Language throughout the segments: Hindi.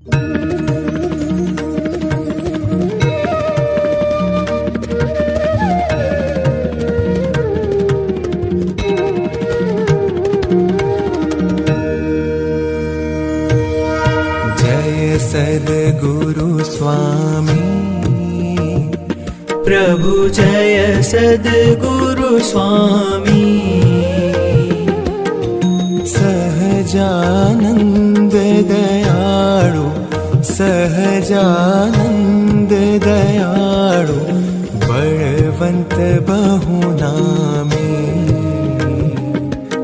जय सद्गुरु स्वामी प्रभु जय सद्गुरु स्वामी। सहजानंद दयाळु सहजानंद दयाळु बलवंत बहुनामी।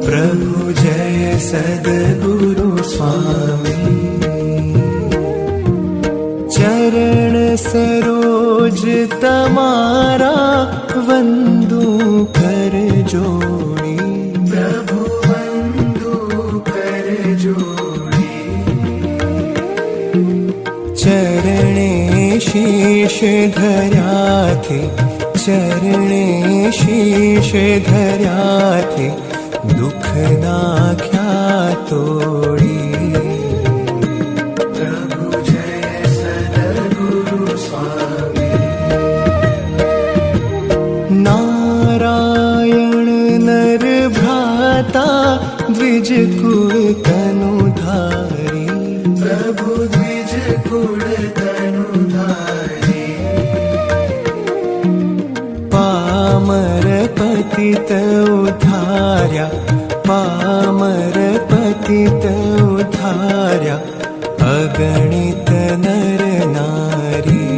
प्रभु जय सद्गुरु स्वामी। चरण सरोज तमारा वंदू कर जोड़ी। प्रभु वंदू कर जोड़ी। चरणे शीश धर्या थे चरणे शीश धर्या थे दुख नाख्या तोड़ी। नारायण नर भ्राता द्विज कुल तनुधारी। प्रभु द्विज कुल तनुधारी। पामर पतित उद्धार्या पामर पतित उद्धार्या अगणित नर नारी।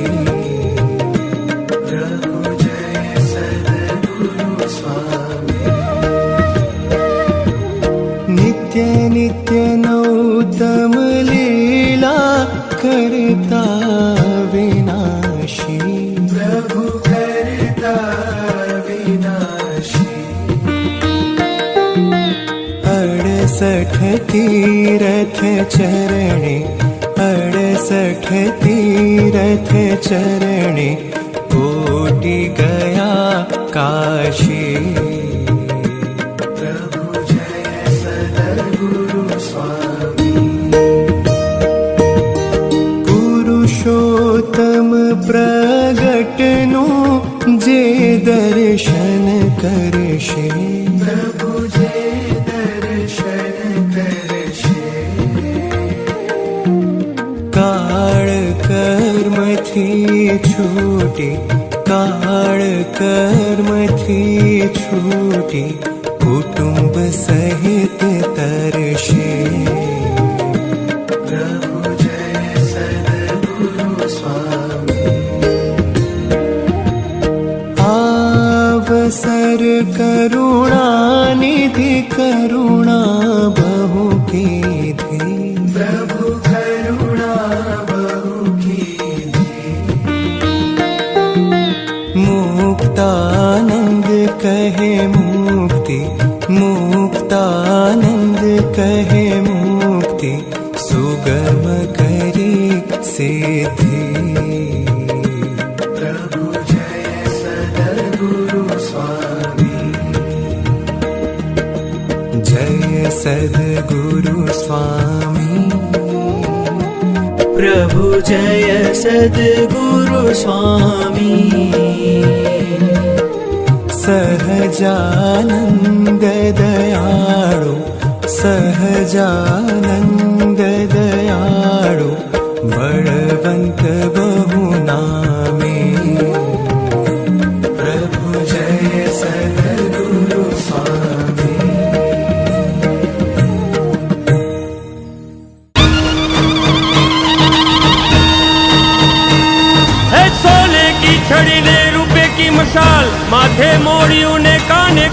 नित्य नित्य नौतम लीला करता विनाशी। प्रभु करता विनाशी। 68 तीरथ चरणे 68 तीरथ चरणे कोटि गया काशी। पुरुषोत्तम प्रगटनु जे दर्शन करशे। प्रभु जे दर्शन करशे। काल कर्म थी छूटी काल कर्म थी छूटी कुटुंब सहित तरशे। अवसर करुणा निधि करुणा बहु कीधी। प्रभु करुणा बहु कीधी। मुक्तानंद कहे मुक्ति मुक्तानंद कहे मुक्ति सुगम करी सिद्धि। जय सद्गुरु स्वामी। प्रभु जय सद्गुरु स्वामी। सहजानंद दयाळु सहजानंद दयाळु बलवंत बहुनामी। प्रभु जय सद्गुरु स्वामी। सोने की छड़ी ने रुपए की मशाल माथे मोड़ियों ने काने